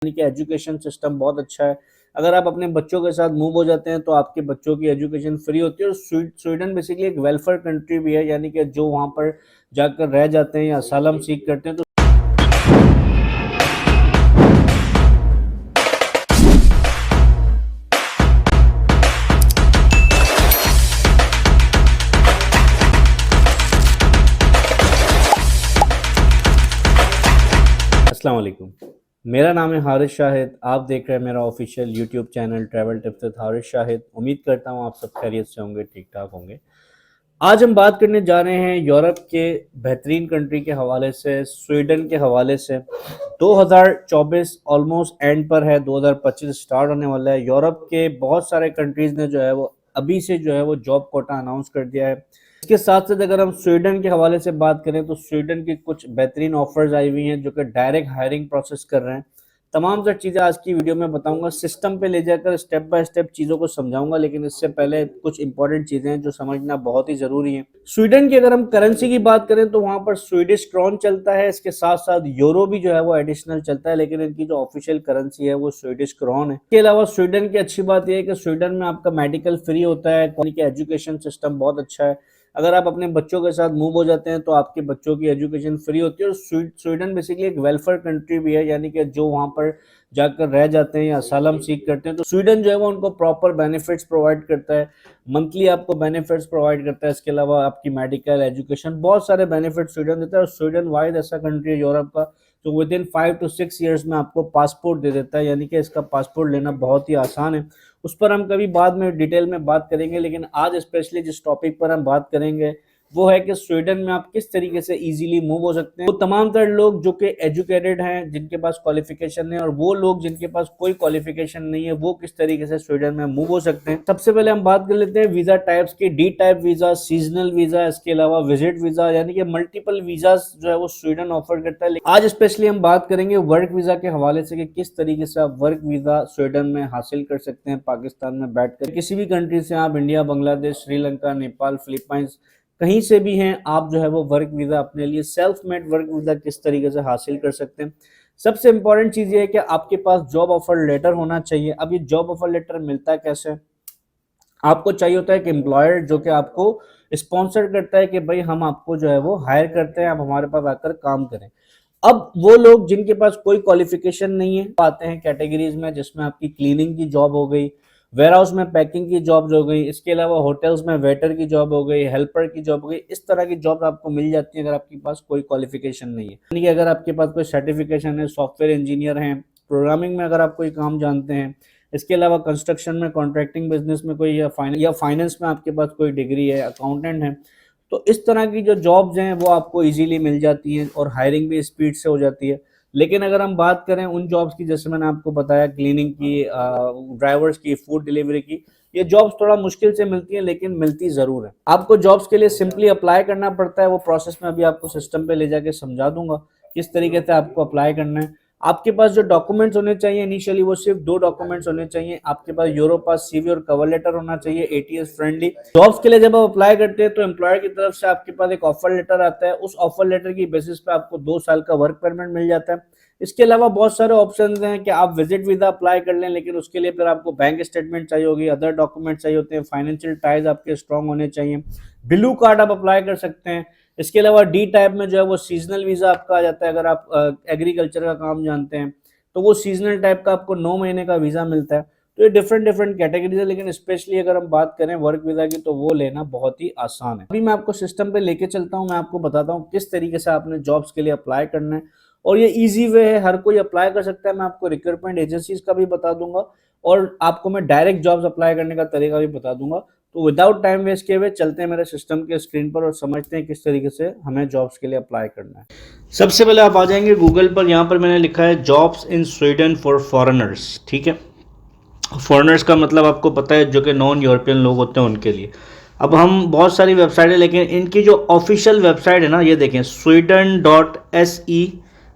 यानी कि education system बहुत अच्छा है। अगर आप अपने बच्चों के साथ मूव हो जाते हैं तो आपके बच्चों की एजुकेशन फ्री होती है। और स्वीडन बेसिकली एक वेलफेयर कंट्री भी है, यानी कि जो वहाँ पर जाकर रह जाते हैं या असालम सीख करते हैं तो अस्सलाम वालेकुम। मेरा नाम है हारिस शाहिद। आप देख रहे हैं मेरा official YouTube channel travel tips with Haris Shahid. उम्मीद करता हूँ आप सब खैरियत से होंगे, ठीक ठाक होंगे। आज हम बात करने जा रहे हैं यूरोप के बेहतरीन कंट्री के हवाले से, स्वीडन के हवाले से। 2024 ऑलमोस्ट एंड पर है, 2025 स्टार्ट होने वाला है। यूरोप के बहुत सारे कंट्रीज़ ने जो है वो अभी से जो है वो जॉब कोटा अनाउंस कर दिया है। इसके साथ साथ अगर हम स्वीडन के हवाले से बात करें तो स्वीडन की कुछ बेहतरीन ऑफर्स आई हुई हैं जो कि डायरेक्ट हायरिंग प्रोसेस कर रहे हैं। तमाम सर चीज़ें आज की वीडियो में बताऊंगा, सिस्टम पे ले जाकर स्टेप बाय स्टेप चीज़ों को समझाऊंगा। लेकिन इससे पहले कुछ इंपॉर्टेंट चीज़ें हैं जो समझना बहुत ही ज़रूरी है। स्वीडन की अगर हम करेंसी की बात करें तो वहाँ पर स्वीडिश क्रॉन चलता है, इसके साथ साथ यूरो भी जो है वो एडिशनल चलता है, लेकिन इनकी जो ऑफिशियल करेंसी है वो स्वीडिश क्रॉन है। इसके अलावा स्वीडन की अच्छी बात यह है कि स्वीडन में आपका मेडिकल फ्री होता है, एजुकेशन सिस्टम बहुत अच्छा है। अगर आप अपने बच्चों के साथ मूव हो जाते हैं तो आपके बच्चों की एजुकेशन फ्री होती है। और स्वीडन बेसिकली एक वेलफेयर कंट्री भी है, यानी कि जो वहाँ पर जाकर रह जाते हैं या असालम सीख करते हैं तो स्वीडन जो है वो उनको प्रॉपर बेनिफिट्स प्रोवाइड करता है। मंथली आपको बेनिफिट्स प्रोवाइड करता है। इसके अलावा आपकी मेडिकल, एजुकेशन, बहुत सारे बेनिफिट्स स्वीडन देता है। और स्वीडन वाइड ऐसा कंट्री है यूरोप का जो विद इन 5 to 6 ईयर्स में आपको पासपोर्ट दे देता है, यानी कि इसका पासपोर्ट लेना बहुत ही आसान है। उस पर हम कभी बाद में डिटेल में बात करेंगे, लेकिन आज स्पेशली जिस टॉपिक पर हम बात करेंगे वो है कि स्वीडन में आप किस तरीके से इजीली मूव हो सकते हैं। वो तमाम तरह लोग जो कि एजुकेटेड हैं, जिनके पास क्वालिफिकेशन है, और वो लोग जिनके पास कोई क्वालिफिकेशन नहीं है, वो किस तरीके से स्वीडन में मूव हो सकते हैं। सबसे पहले हम बात कर लेते हैं वीजा टाइप्स की। D type visa, seasonal visa, इसके अलावा विजिट वीजा, यानी कि मल्टीपल वीजा जो है वो स्वीडन ऑफर करता है। आज स्पेशली हम बात करेंगे वर्क वीजा के हवाले से कि किस तरीके से आप वर्क वीजा स्वीडन में हासिल कर सकते हैं पाकिस्तान में बैठकर। किसी भी कंट्री से आप इंडिया, बांग्लादेश, श्रीलंका, नेपाल, फिलीपाइंस कहीं से भी हैं, आप जो है वो वर्क वीज़ा अपने लिए सेल्फ मेड वर्क वीज़ा किस तरीके से हासिल कर सकते हैं। सबसे इंपॉर्टेंट चीज़ ये है कि आपके पास जॉब ऑफर लेटर होना चाहिए। अब ये जॉब ऑफर लेटर मिलता है कैसे? आपको चाहिए होता है कि एम्प्लॉयर जो कि आपको स्पॉन्सर करता है कि भाई हम आपको जो है वो हायर करते हैं, आप हमारे पास आकर काम करें। अब वो लोग जिनके पास कोई क्वालिफिकेशन नहीं है आते हैं कैटेगरीज में, जिसमें आपकी क्लीनिंग की जॉब हो गई, वेयर हाउस में पैकिंग की जॉब हो गई, इसके अलावा होटल्स में वेटर की जॉब हो गई, हेल्पर की जॉब हो गई। इस तरह की जॉब आपको मिल जाती है अगर आपके पास कोई क्वालिफिकेशन नहीं है। यानी कि अगर आपके पास कोई सर्टिफिकेशन है, सॉफ्टवेयर इंजीनियर हैं, प्रोग्रामिंग में अगर आप कोई काम जानते हैं, इसके अलावा कंस्ट्रक्शन में, कॉन्ट्रैक्टिंग बिजनेस में कोई, या फाइनेंस में आपके पास कोई डिग्री है, अकाउंटेंट है, तो इस तरह की जो जॉब्स हैं वो आपको इजीली मिल जाती हैं और हायरिंग भी स्पीड से हो जाती है। लेकिन अगर हम बात करें उन जॉब्स की, जैसे मैंने आपको बताया, क्लीनिंग की, ड्राइवर्स की, फूड डिलीवरी की, ये जॉब्स थोड़ा मुश्किल से मिलती हैं, लेकिन मिलती ज़रूर है। आपको जॉब्स के लिए सिंपली अप्लाई करना पड़ता है। वो प्रोसेस में अभी आपको सिस्टम पे ले जाके समझा दूंगा किस तरीके से आपको अप्लाई करना है। आपके पास जो डॉक्यूमेंट्स होने चाहिए इनिशियली, वो सिर्फ 2 डॉक्यूमेंट्स होने चाहिए। आपके पास यूरो पास, सीवी और कवर लेटर होना चाहिए, एटीएस फ्रेंडली। जॉब्स के लिए जब आप अप्लाई करते हैं तो एम्प्लॉयर की तरफ से आपके पास एक ऑफर लेटर आता है। उस ऑफर लेटर की बेसिस पे आपको 2 साल का वर्क परमिट मिल जाता है। इसके अलावा बहुत सारे ऑप्शंस हैं कि आप विजिट वीजा अप्लाई कर लें, लेकिन उसके लिए फिर आपको बैंक स्टेटमेंट चाहिए होगी, अदर डॉक्यूमेंट चाहिए होते हैं, फाइनेंशियल टाइज आपके स्ट्रांग होने चाहिए। ब्लू कार्ड आप अप्लाई कर सकते हैं। इसके अलावा डी टाइप में जो है वो सीजनल वीजा आपका आ जाता है। अगर आप एग्रीकल्चर का काम जानते हैं तो वो सीजनल टाइप का आपको 9 महीने का वीजा मिलता है। तो ये डिफरेंट कैटेगरीज है, लेकिन स्पेशली अगर हम बात करें वर्क वीजा की तो वो लेना बहुत ही आसान है। अभी मैं आपको सिस्टम पे लेके चलता हूँ, मैं आपको बताता हूँ किस तरीके से आपने जॉब्स के लिए अप्लाई करना है। और ये इजी वे है, हर कोई अप्लाई कर सकता है। मैं आपको रिक्रूटमेंट एजेंसीज का भी बता दूंगा और आपको मैं डायरेक्ट जॉब्स अप्लाई करने का तरीका भी बता दूंगा। तो विदाउट टाइम वेस्ट किए हुए चलते हैं मेरे सिस्टम के स्क्रीन पर और समझते हैं किस तरीके से हमें जॉब्स के लिए अप्लाई करना है। सबसे पहले आप आ जाएंगे गूगल पर। यहाँ पर मैंने लिखा है jobs in Sweden for foreigners. ठीक है, फॉरेनर्स का मतलब आपको पता है जो कि नॉन यूरोपियन लोग होते हैं उनके लिए। अब हम बहुत सारी वेबसाइट है, लेकिन इनकी जो ऑफिशियल वेबसाइट है ना, ये देखें sweden.se,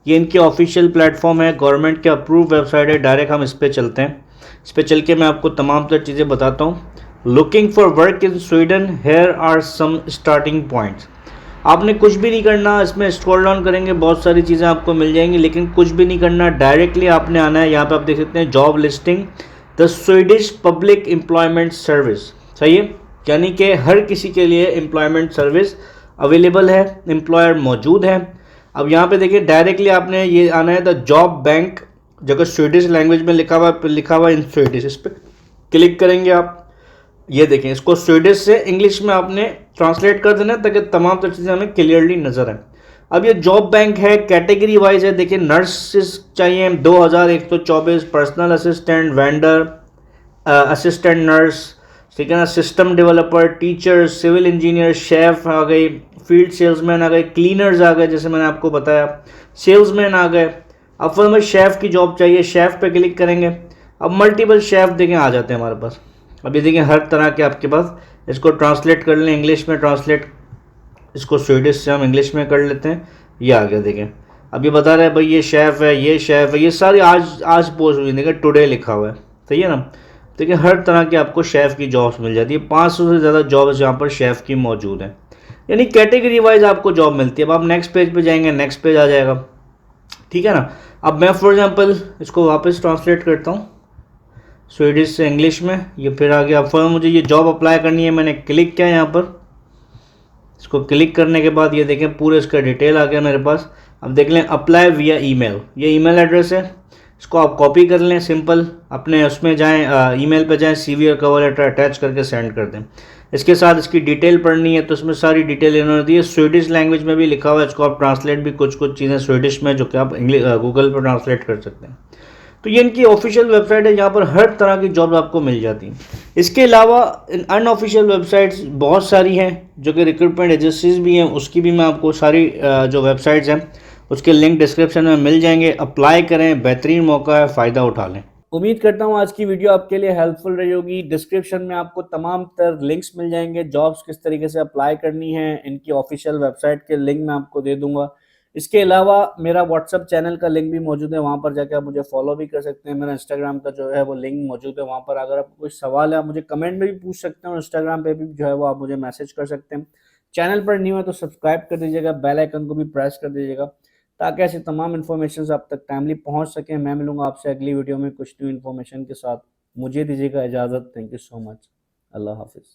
ये इनकी ऑफिशियल प्लेटफॉर्म है, गवर्नमेंट के अप्रूव वेबसाइट है। डायरेक्ट हम इस पर चलते हैं। इस पर चल के मैं आपको तमाम तरह चीज़ें बताता हूँ। Looking for work in Sweden, here are some starting points. आपने कुछ भी नहीं करना, इसमें स्क्रॉल डाउन करेंगे बहुत सारी चीज़ें आपको मिल जाएंगी, लेकिन कुछ भी नहीं करना, डायरेक्टली आपने आना है। यहाँ पे आप देख सकते हैं job listing the Swedish public employment service, सही है, यानी कि हर किसी के लिए एम्प्लॉयमेंट सर्विस अवेलेबल है, एम्प्लॉयर मौजूद है। अब यहाँ पे देखिए डायरेक्टली आपने ये आना है द जॉब बैंक, जगह स्वीडिश लैंग्वेज में लिखा हुआ इन स्वीडिश, इस पर क्लिक करेंगे आप। ये देखें, इसको स्वीडिश से इंग्लिश में आपने ट्रांसलेट कर देना ताकि तमाम तर चीज़ें हमें क्लियरली नजर आए। अब ये जॉब बैंक है, कैटेगरी वाइज है। देखिए नर्सिस चाहिए 2124, personal assistant, vendor, assistant nurse, ठीक है ना, system developer, teacher, civil engineer, chef आ गई, फील्ड सेल्समैन आ गए, क्लीनर्स आ गए जैसे मैंने आपको बताया, सेल्समैन आ गए। अब फिर हमें शेफ़ की जॉब चाहिए, शेफ़ पे क्लिक करेंगे। अब मल्टीपल शेफ़ देखें आ जाते हैं हमारे पास। अभी देखिए हर तरह के आपके पास, इसको ट्रांसलेट कर लें इंग्लिश में, ट्रांसलेट इसको स्वीडिश से हम इंग्लिश में कर लेते हैं। ये आ गया देखें, अब ये बता रहा है भाई ये शेफ़ है, ये शेफ़ है, ये सारी आज पोस्ट हुई, देखिए टुडे लिखा हुआ है, सही है ना। देखिए हर तरह की आपको शेफ़ की जॉब्स मिल जाती है, 500 से ज़्यादा जॉब्स यहाँ पर शेफ़ की मौजूद हैं, यानी कैटेगरी वाइज आपको जॉब मिलती है। अब आप नेक्स्ट पेज पे जाएंगे, नेक्स्ट पेज आ जाएगा, ठीक है ना। अब मैं फॉर एग्जांपल इसको वापस ट्रांसलेट करता हूँ स्वीडिश से इंग्लिश में, ये फिर आ गया। अब मुझे ये जॉब अप्लाई करनी है, मैंने क्लिक किया यहाँ पर, इसको क्लिक करने के बाद ये देखें पूरे इसका डिटेल आ गया मेरे पास। अब देख लें अप्लाई विया ईमेल, ये ईमेल एड्रेस है, इसको आप कॉपी कर लें, सिंपल अपने उसमें जाएं, ईमेल पे जाएं, सीवी और कवर लेटर अटैच करके सेंड कर दें। इसके साथ इसकी डिटेल पढ़नी है तो इसमें सारी डिटेल इन्होंने दी है, स्वीडिश लैंग्वेज में भी लिखा हुआ है, इसको आप ट्रांसलेट भी कुछ चीज़ें स्वीडिश में जो कि आप गूगल पर ट्रांसलेट कर सकते हैं। तो ये इनकी ऑफिशियल वेबसाइट है, यहाँ पर हर तरह की जॉब आपको मिल जाती हैं। इसके अलावा अनऑफिशियल वेबसाइट्स बहुत सारी हैं जो कि रिक्रूटमेंट एजेंसीज भी हैं, उसकी भी मैं आपको सारी जो वेबसाइट्स हैं उसके लिंक डिस्क्रिप्शन में मिल जाएंगे। अप्लाई करें, बेहतरीन मौका है, फ़ायदा उठा लें। उम्मीद करता हूँ आज की वीडियो आपके लिए हेल्पफुल रही होगी। डिस्क्रिप्शन में आपको तमाम तर लिंक्स मिल जाएंगे, जॉब्स किस तरीके से अप्लाई करनी है, इनकी ऑफिशियल वेबसाइट के लिंक मैं आपको दे दूंगा। इसके अलावा मेरा व्हाट्सअप चैनल का लिंक भी मौजूद है, वहाँ पर जाकर आप मुझे फॉलो भी कर सकते हैं। मेरा इंस्टाग्राम का जो है वो लिंक मौजूद है, वहाँ पर अगर आपको कोई सवाल है आप मुझे कमेंट में भी पूछ सकते हैं, और इंस्टाग्राम पे भी जो है वो आप मुझे मैसेज कर सकते हैं। चैनल पर न्यू है तो सब्सक्राइब कर दीजिएगा, बेल आइकन को भी प्रेस कर दीजिएगा ताकि ऐसी तमाम इन्फॉर्मेशन आप तक टाइमली पहुँच सकें। मैं मिलूंगा आपसे अगली वीडियो में कुछ न्यू इन्फॉर्मेशन के साथ। मुझे दीजिएगा इजाज़त। Thank you so much. अल्लाह हाफिज़।